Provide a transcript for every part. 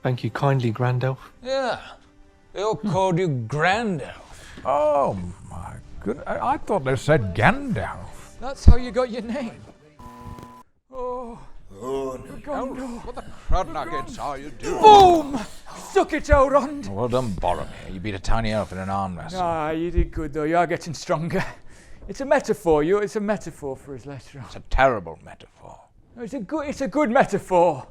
Thank you kindly, Gandalf. Yeah, they all called you Gandalf. Oh my goodness, I thought they said Gandalf. That's how you got your name. Oh, Gandalf. What the crud nuggets are you doing? boom! Stuck it, Sauron. Well done, Boromir. You beat a tiny elf in an arm wrestle. Ah, you did good though. You are getting stronger. It's a metaphor. It's a metaphor for us later on. It's a terrible metaphor. It's a good metaphor.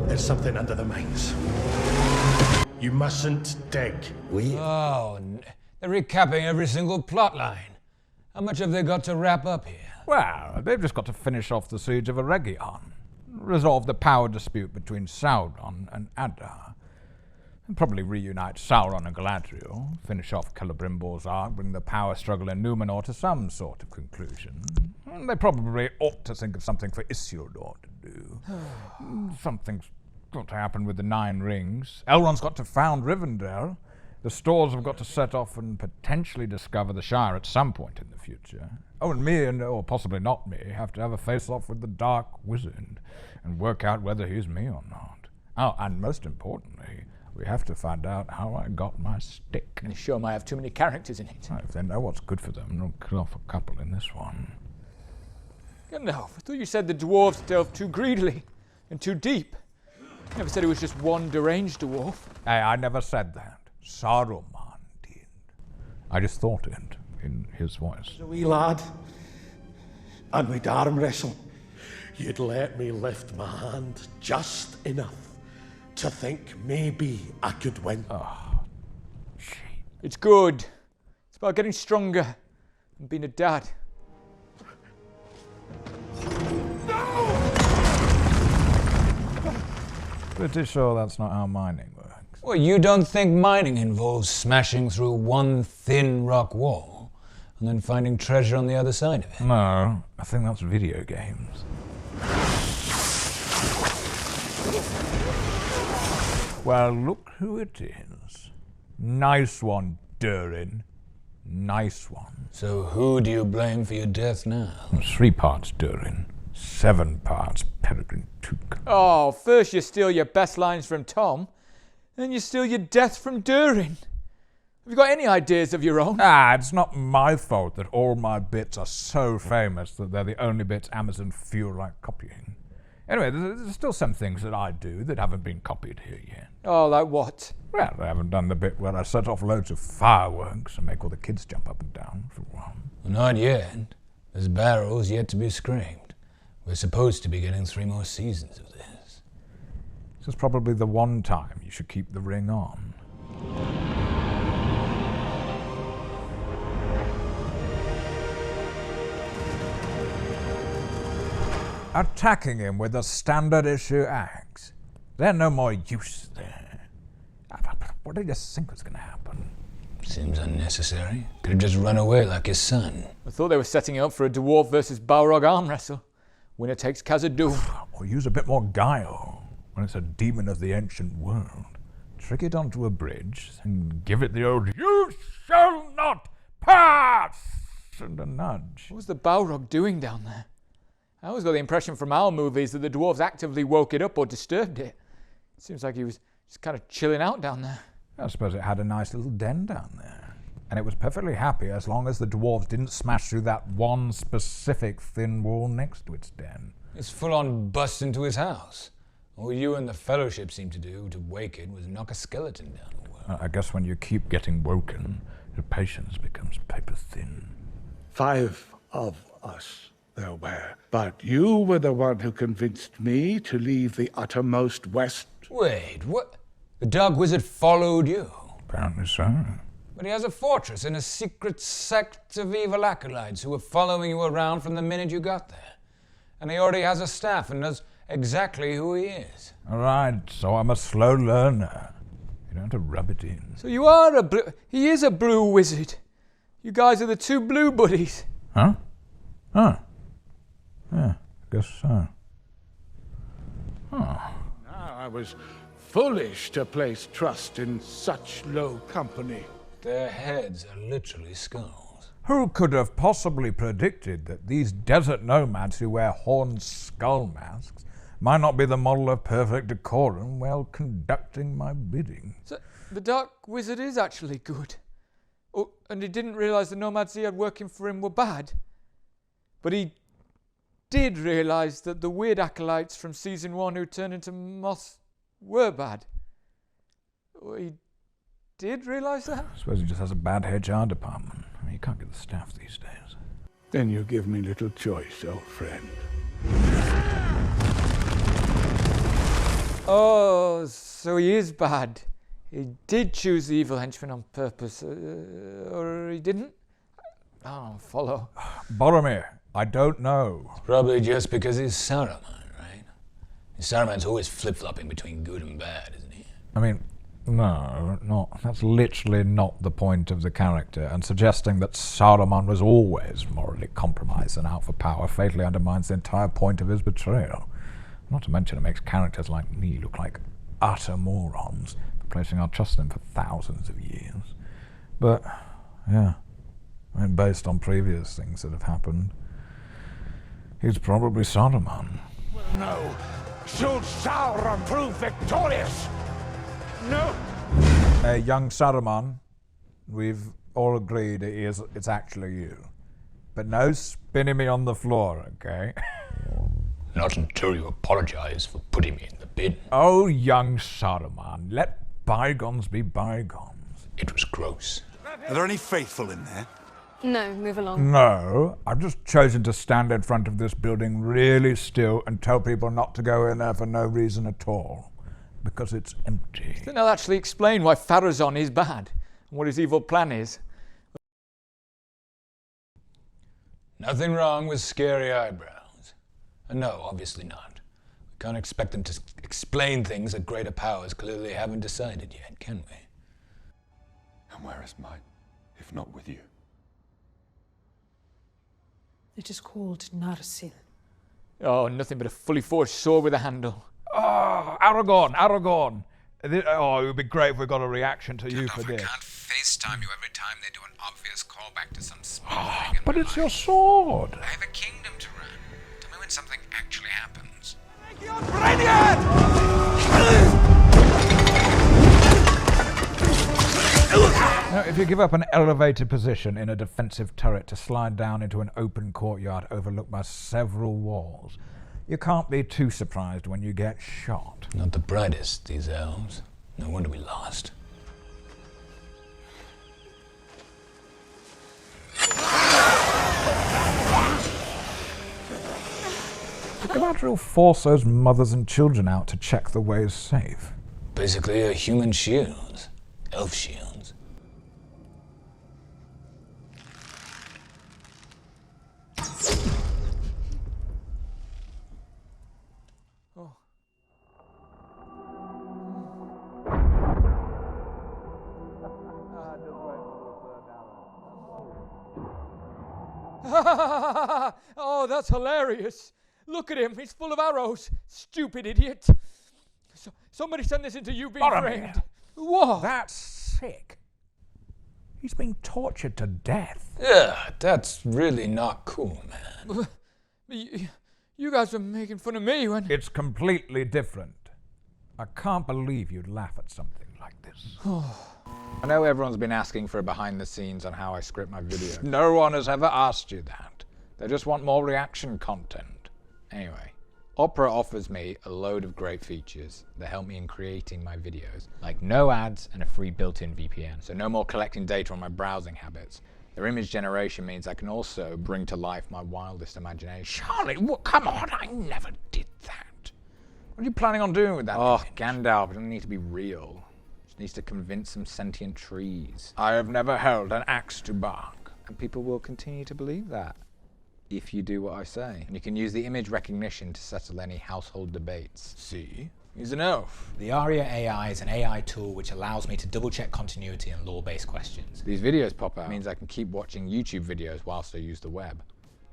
There's something under the mines. You mustn't dig. Oh, they're recapping every single plot line. How much have they got to wrap up here? Well, they've just got to finish off the siege of Eregion, resolve the power dispute between Sauron and Adar, and probably reunite Sauron and Galadriel, finish off Celebrimbor's arc, bring the power struggle in Numenor to some sort of conclusion. And they probably ought to think of something for Isildur to do. Something's got to happen with the Nine Rings. Elrond's got to found Rivendell. The Stores have got to set off and potentially discover the Shire at some point in the future. Oh, and me, or possibly not me, have to have a face-off with the Dark Wizard and work out whether he's me or not. Oh, and most importantly, we have to find out how I got my stick. The show might have too many characters in it. If they know what's good for them, they'll kill off a couple in this one. Gandalf, I thought you said the dwarves delved too greedily and too deep. You never said it was just one deranged dwarf. Hey, I never said that. Saruman did. I just thought it in his voice. A wee lad, and we'd arm wrestle. You'd let me lift my hand just enough to think maybe I could win. It's good. It's about getting stronger and being a dad. Pretty sure that's not how mining works. Well, you don't think mining involves smashing through one thin rock wall and then finding treasure on the other side of it? No, I think that's video games. Well, look who it is. Nice one, Durin. Nice one. So who do you blame for your death now? 3 parts Durin, 7 parts Peregrine Took. Oh, first you steal your best lines from Tom, then you steal your death from Durin. Have you got any ideas of your own? It's not my fault that all my bits are so famous that they're the only bits Amazon feel like copying. Anyway, there's still some things that I do that haven't been copied here yet. Oh, like what? Well, I haven't done the bit where I set off loads of fireworks and make all the kids jump up and down, for one. Well, not yet. There's barrels yet to be scraped. We're supposed to be getting 3 more seasons of this. This is probably the one time you should keep the ring on. Attacking him with a standard issue axe. There's no more use there. What did you think was going to happen? Seems unnecessary. Could have just run away like his son. I thought they were setting up for a dwarf versus Balrog arm wrestle. Winner takes Khazad-dûr. Or use a bit more guile when it's a demon of the ancient world. Trick it onto a bridge and give it the old "You shall not pass!" and a nudge. What was the Balrog doing down there? I always got the impression from our movies that the dwarves actively woke it up or disturbed it. It seems like he was just kind of chilling out down there. I suppose it had a nice little den down there. And it was perfectly happy as long as the dwarves didn't smash through that one specific thin wall next to its den. It's full-on bust into his house. All you and the Fellowship seemed to do to wake it was knock a skeleton down the well. I guess when you keep getting woken, your patience becomes paper thin. 5 of us there were, but you were the one who convinced me to leave the uttermost west. Wait, what? The Dark Wizard followed you? Apparently so. But he has a fortress and a secret sect of evil acolytes who were following you around from the minute you got there. And he already has a staff and knows exactly who he is. All right, so I'm a slow learner. You don't have to rub it in. So you are he is a blue wizard. You guys are the 2 blue buddies. Huh? Huh. Yeah, I guess so. Now I was foolish to place trust in such low company. Their heads are literally skulls. Who could have possibly predicted that these desert nomads who wear horned skull masks might not be the model of perfect decorum while conducting my bidding? So the Dark Wizard is actually good. Oh, and he didn't realise the nomads he had working for him were bad. But he did realise that the weird acolytes from season 1 who turned into moths were bad. Oh, he did realise that? I suppose he just has a bad HR department. I mean, you can't get the staff these days. Then you give me little choice, old friend. Oh, so he is bad. He did choose the evil henchman on purpose, or he didn't? I don't follow. Boromir, I don't know. Probably just because he's Sauron, right? Saruman's always flip-flopping between good and bad, isn't he? I mean, no, not. That's literally not the point of the character, and suggesting that Sauron was always morally compromised and out for power fatally undermines the entire point of his betrayal. Not to mention it makes characters like me look like utter morons, placing our trust in him for thousands of years. But, yeah, I mean, based on previous things that have happened, he's probably Sauron. No. Should Sauron prove victorious? No. Young Saruman, we've all agreed it's actually you. But no spinning me on the floor, okay? Not until you apologize for putting me in the bin. Oh, young Saruman, let bygones be bygones. It was gross. Are there any faithful in there? No, move along. No, I've just chosen to stand in front of this building really still and tell people not to go in there for no reason at all. Because it's empty. Then I'll actually explain why Pharazôn is bad and what his evil plan is. Nothing wrong with scary eyebrows. And no, obviously not. We can't expect them to explain things that greater powers clearly haven't decided yet, can we? And where is mine, if not with you? It is called Narsil. Oh, nothing but a fully forged sword with a handle. Oh, Aragorn. Oh, it would be great if we got a reaction to you for this. I can't FaceTime you every time they do an obvious callback to some small thing. But it's your sword. I have a kingdom to run. Tell me when something actually happens. Now, if you give up an elevated position in a defensive turret to slide down into an open courtyard overlooked by several walls, you can't be too surprised when you get shot. Not the brightest, these elves. No wonder we lost. Galadriel force those mothers and children out to check the way is safe. Basically a human shield. Elf shields. Oh, that's hilarious. Look at him. He's full of arrows. Stupid idiot. Somebody send this into you being framed. What? That's sick. He's being tortured to death. Yeah, that's really not cool, man. You guys were making fun of me when... It's completely different. I can't believe you'd laugh at something like this. I know everyone's been asking for a behind the scenes on how I script my videos. No one has ever asked you that. They just want more reaction content. Anyway, Opera offers me a load of great features that help me in creating my videos, like no ads and a free built-in VPN, so no more collecting data on my browsing habits. Their image generation means I can also bring to life my wildest imagination. Charlie, come on, I never did that. What are you planning on doing with that? Oh, Gandalf, it doesn't need to be real. It just needs to convince some sentient trees. I have never held an axe to bark. And people will continue to believe that, if you do what I say. And you can use the image recognition to settle any household debates. See? He's an elf. The Aria AI is an AI tool which allows me to double-check continuity and lore-based questions. These videos pop out. It means I can keep watching YouTube videos whilst I use the web.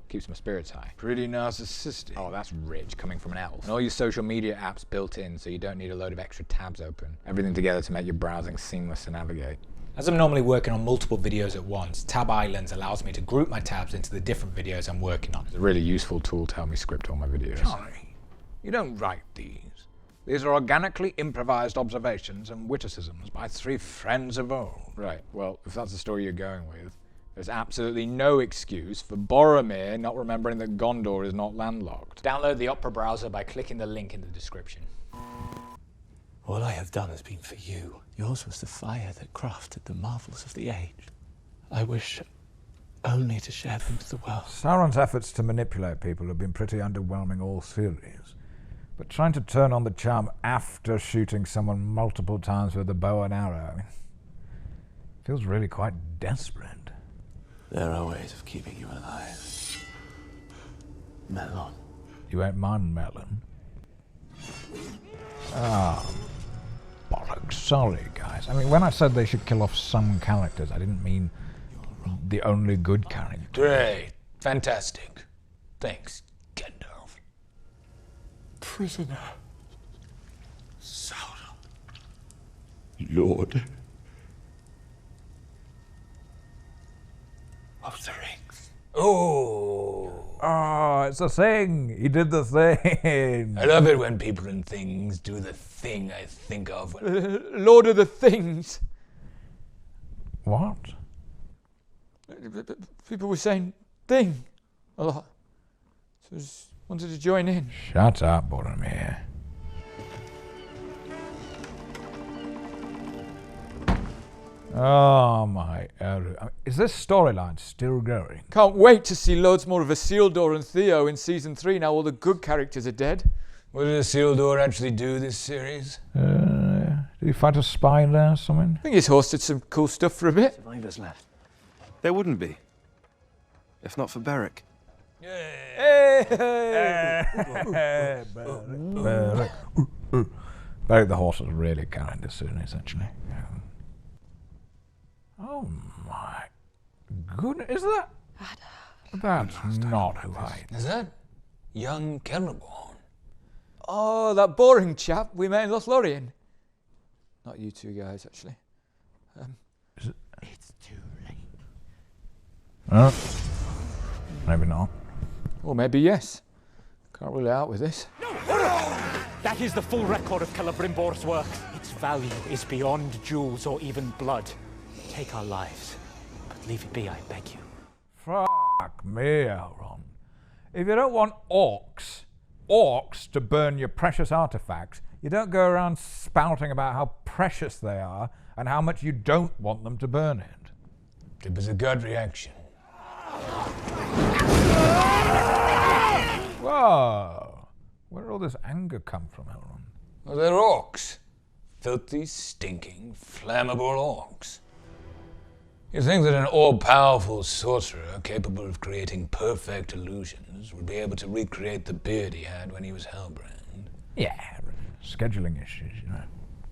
Keeps my spirits high. Pretty narcissistic. Oh, that's rich, coming from an elf. And all your social media apps built in, so you don't need a load of extra tabs open. Everything together to make your browsing seamless to navigate. As I'm normally working on multiple videos at once, Tab Islands allows me to group my tabs into the different videos I'm working on. It's a really useful tool to help me script all my videos. Sorry, you don't write these. These are organically improvised observations and witticisms by three friends of old. Right, well, if that's the story you're going with, there's absolutely no excuse for Boromir not remembering that Gondor is not landlocked. Download the Opera browser by clicking the link in the description. All I have done has been for you. Yours was the fire that crafted the marvels of the age. I wish only to share them with the world. Sauron's efforts to manipulate people have been pretty underwhelming all series. But trying to turn on the charm after shooting someone multiple times with a bow and arrow, I mean, feels really quite desperate. There are ways of keeping you alive. Melon. You ain't mine, Melon. Ah, bollocks. Sorry, guys. I mean, when I said they should kill off some characters, I didn't mean the only good character. Great. Fantastic. Thanks, Gandalf. Prisoner. Sauron. Lord of the Rings. Oh, it's a thing. He did the thing. I love it when people and things do the thing I think of when... Lord of the Things. What? People were saying thing a lot. So I just wanted to join in. Shut up, Boromir. Oh my Eru. I mean, is this storyline still going? Can't wait to see loads more of Isildur and Theo in season 3 now all the good characters are dead. What did Isildur actually do this series? Did he fight a spy in there or something? I think he's hosted some cool stuff for a bit. Survivors left. There wouldn't be. If not for Beric. Beric the horse was really carrying this series, actually. Oh my goodness, is that? That's not who I... Is that young Celeborn? Oh, that boring chap we met in Lothlorien. Not you two guys, actually. It's too late. Maybe not. Or maybe yes. Can't rule it out with this. That is the full record of Celebrimbor's work. Its value is beyond jewels or even blood. Take our lives, but leave it be, I beg you. Fuck me, Elrond. If you don't want orcs to burn your precious artifacts, you don't go around spouting about how precious they are and how much you don't want them to burn it. It was a gut reaction. Whoa! Where did all this anger come from, Elrond? Well, they're orcs. Filthy, stinking, flammable orcs. You think that an all-powerful sorcerer capable of creating perfect illusions would be able to recreate the beard he had when he was Hellbrand? Yeah, scheduling issues, you know.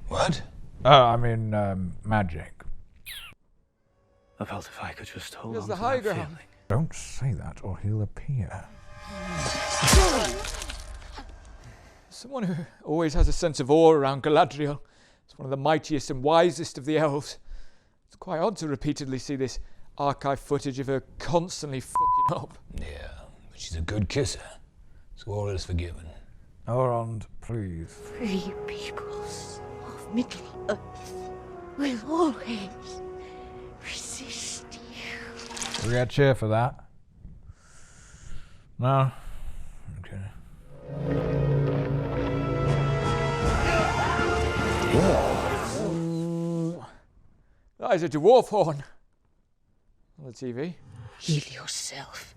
What? I mean, magic. I felt if I could just hold There's on the to high that ground. feeling. Don't say that or he'll appear. Someone who always has a sense of awe around Galadriel. It's one of the mightiest and wisest of the elves. It's quite odd to repeatedly see this archive footage of her constantly fucking up. Yeah, but she's a good kisser, so all is forgiven. Elrond, please. Free peoples of Middle-earth will always resist you. We got a cheer for that? No? Okay. That is a dwarf horn on the TV. Heal yourself.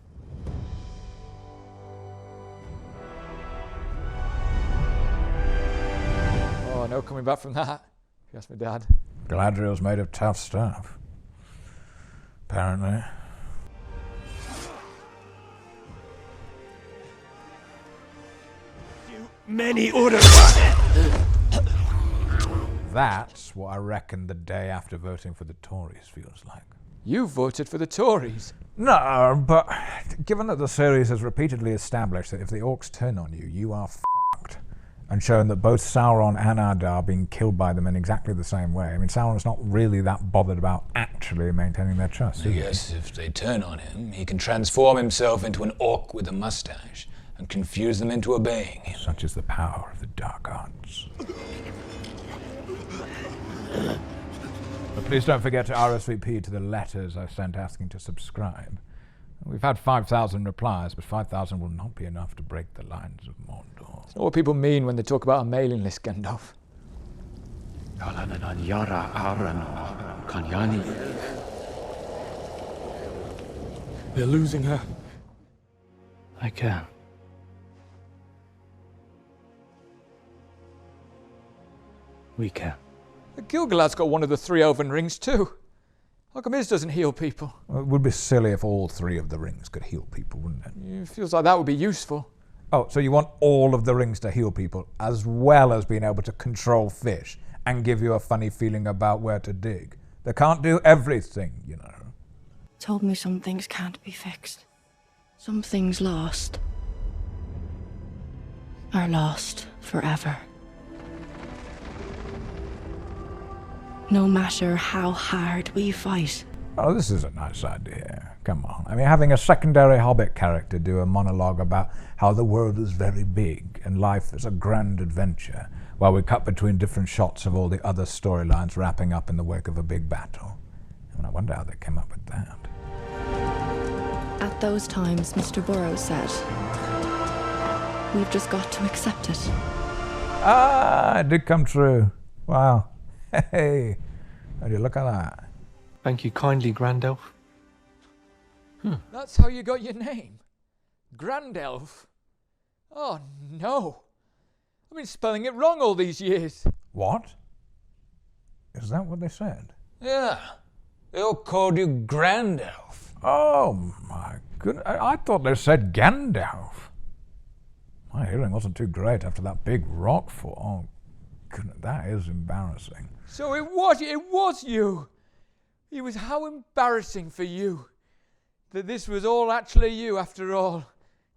Oh, no coming back from that, if you ask my dad. Galadriel's made of tough stuff. Apparently. Many orders. That's what I reckon the day after voting for the Tories feels like. You voted for the Tories. No, but given that the series has repeatedly established that if the orcs turn on you, you are fucked, and shown that both Sauron and Adar are being killed by them in exactly the same way. I mean, Sauron's not really that bothered about actually maintaining their trust. Yes, if they turn on him, he can transform himself into an orc with a mustache and confuse them into obeying him. Such is the power of the dark arts. But please don't forget to RSVP to the letters I sent asking to subscribe. We've had 5,000 replies, but 5,000 will not be enough to break the lines of Mordor. It's not what people mean when they talk about a mailing list, Gandalf. They're losing her. I can. We can. Gil-galad's got one of the 3 elven rings too. How come his doesn't heal people? Well, it would be silly if all 3 of the rings could heal people, wouldn't it? It feels like that would be useful. Oh, so you want all of the rings to heal people, as well as being able to control fish and give you a funny feeling about where to dig. They can't do everything, you know. Told me some things can't be fixed. Some things lost are lost forever. No matter how hard we fight. Oh, this is a nice idea. Come on. I mean, having a secondary Hobbit character do a monologue about how the world is very big and life is a grand adventure, while we cut between different shots of all the other storylines wrapping up in the wake of a big battle. And I wonder how they came up with that. At those times, Mr. Burrows said, we've just got to accept it. Ah, it did come true. Wow. Hey, how do you look at that? Thank you kindly, Gandalf. That's how you got your name? Gandalf? Oh no. I've been spelling it wrong all these years. What? Is that what they said? Yeah, they all called you Gandalf. Oh my goodness, I thought they said Gandalf. My hearing wasn't too great after that big rock fall. Oh goodness, that is embarrassing. So it was you. It was how embarrassing for you that this was all actually you after all.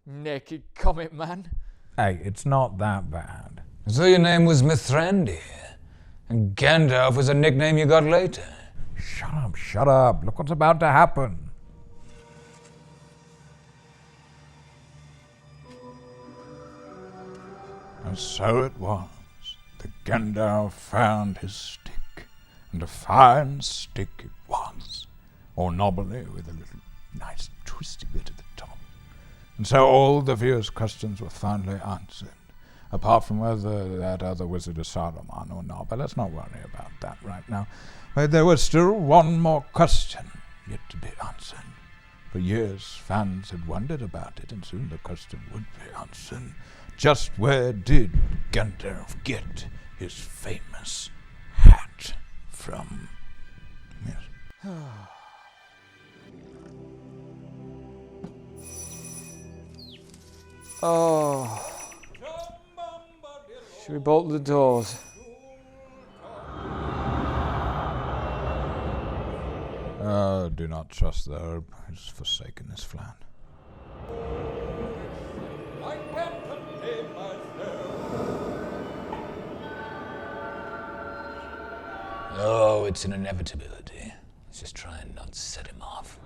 Naked comet man. Hey, it's not that bad. So your name was Mithrandir, and Gandalf was a nickname you got later. Shut up. Look what's about to happen. And so it was that Gandalf found his stick, and a fine stick it was, or knobbly with a little nice twisty bit at the top. And so all the viewers' questions were finally answered, apart from whether that other wizard is Sauron or not, but let's not worry about that right now. But there was still one more question yet to be answered. For years, fans had wondered about it, and soon the question would be answered. Just where did Gandalf get his famous hat from? Yes. Oh. Should we bolt the doors? Do not trust the herb. It's forsaken this flan. Oh, it's an inevitability. Let's just try and not set him off.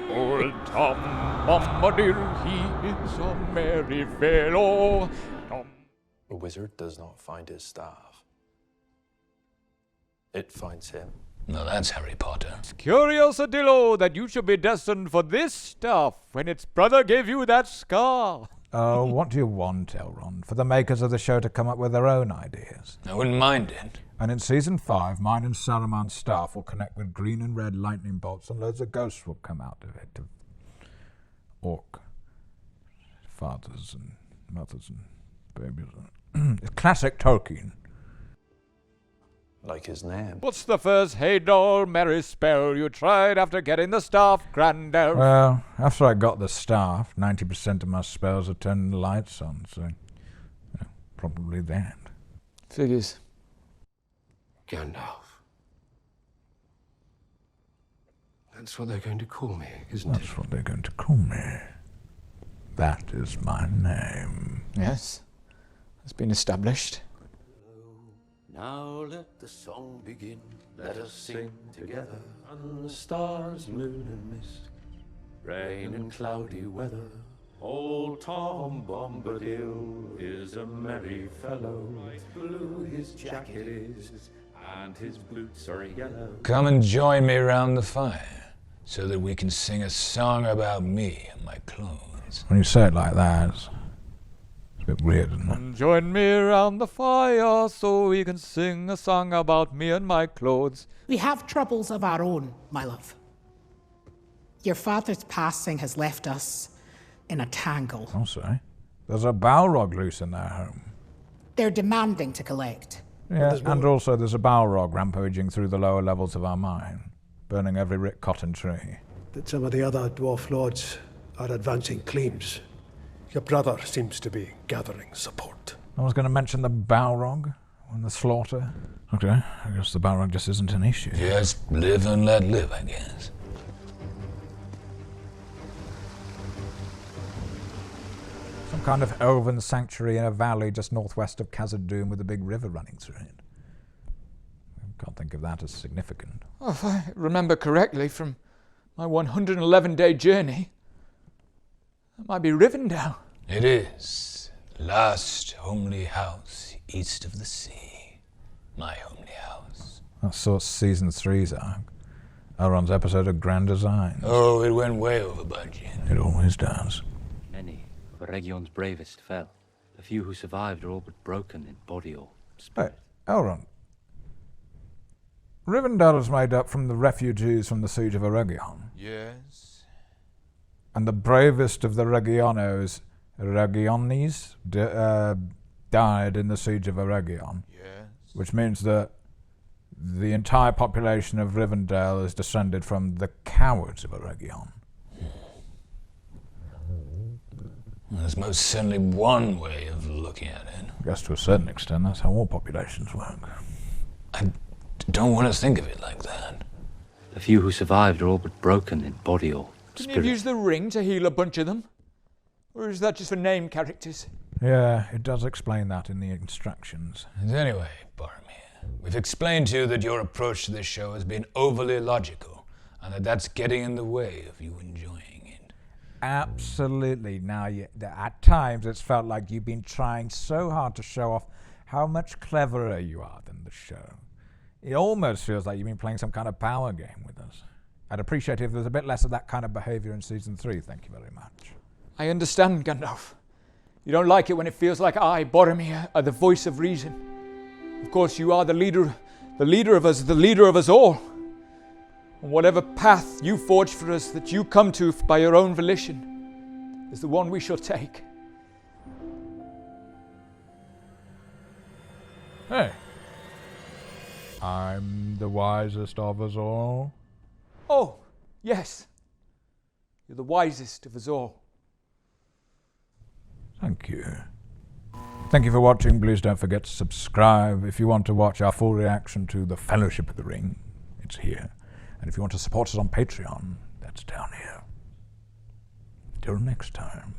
Old Tom Bombadil, he is a merry fellow. A wizard does not find his staff. It finds him. No, that's Harry Potter. It's curious, Adillo, that you should be destined for this stuff when its brother gave you that scar. Oh, what do you want, Elrond? For the makers of the show to come up with their own ideas? I wouldn't mind it. And in Season 5, mine and Saruman's staff will connect with green and red lightning bolts, and loads of ghosts will come out of it. Orc fathers and mothers and babies. It's classic Tolkien. Like his name. What's the first hey doll merry spell you tried after getting the staff, Gandalf? Well, after I got the staff, 90% of my spells are turning the lights on, so probably that. Figures. Gandalf. That's what they're going to call me, isn't it? That's what they're going to call me. That is my name. Yes, it's been established. Now let the song begin. Let us sing together on the stars, moon and mist, rain and cloudy weather. Old Tom Bombadil is a merry fellow. Blue his jacket is, and his boots are yellow. Come and join me round the fire, so that we can sing a song about me and my clothes. When you say it like that, it's a bit weird, isn't it? Come join me round the fire, so we can sing a song about me and my clothes. We have troubles of our own, my love. Your father's passing has left us in a tangle. Oh, sorry. There's a Balrog loose in their home. They're demanding to collect. Yeah, and also there's a Balrog rampaging through the lower levels of our mine, burning every rick cotton tree. That some of the other dwarf lords are advancing claims. Your brother seems to be gathering support. I was going to mention the Balrog and the slaughter. Okay, I guess the Balrog just isn't an issue. Just live and let live, I guess. Some kind of elven sanctuary in a valley just northwest of Khazad-dûm with a big river running through it. I can't think of that as significant. Oh, if I remember correctly from my 111-day journey, that might be Rivendell. It is. Last homely house east of the sea. My homely house. That's sort of season 3's arc. Elrond's episode of Grand Design. Oh, it went way over budget. It always does. Many of Region's bravest fell. The few who survived are all but broken in body or spirit. Hey, Elrond. Rivendell is made up from the refugees from the siege of Eregion. Yes. And the bravest of the Regionis died in the siege of Eregion. Yes. Which means that the entire population of Rivendell is descended from the cowards of Eregion. There's most certainly one way of looking at it. I guess to a certain extent, that's how all populations work. I don't want to think of it like that. The few who survived are all but broken in body or Didn't spirit. you use the ring to heal a bunch of them? Or is that just for name characters? Yeah, it does explain that in the instructions. And anyway, Boromir, we've explained to you that your approach to this show has been overly logical, and that that's getting in the way of you enjoying it. Absolutely. Now, at times it's felt like you've been trying so hard to show off how much cleverer you are than the show. It almost feels like you've been playing some kind of power game with us. I'd appreciate it if there's a bit less of that kind of behavior in season 3. Thank you very much. I understand, Gandalf. You don't like it when it feels like I, Boromir, are the voice of reason. Of course, you are the leader of us all. And whatever path you forge for us that you come to by your own volition is the one we shall take. Hey. I'm the wisest of us all. Oh, yes. You're the wisest of us all. Thank you. Thank you for watching. Please don't forget to subscribe. If you want to watch our full reaction to The Fellowship of the Ring, it's here. And if you want to support us on Patreon, that's down here. Till next time.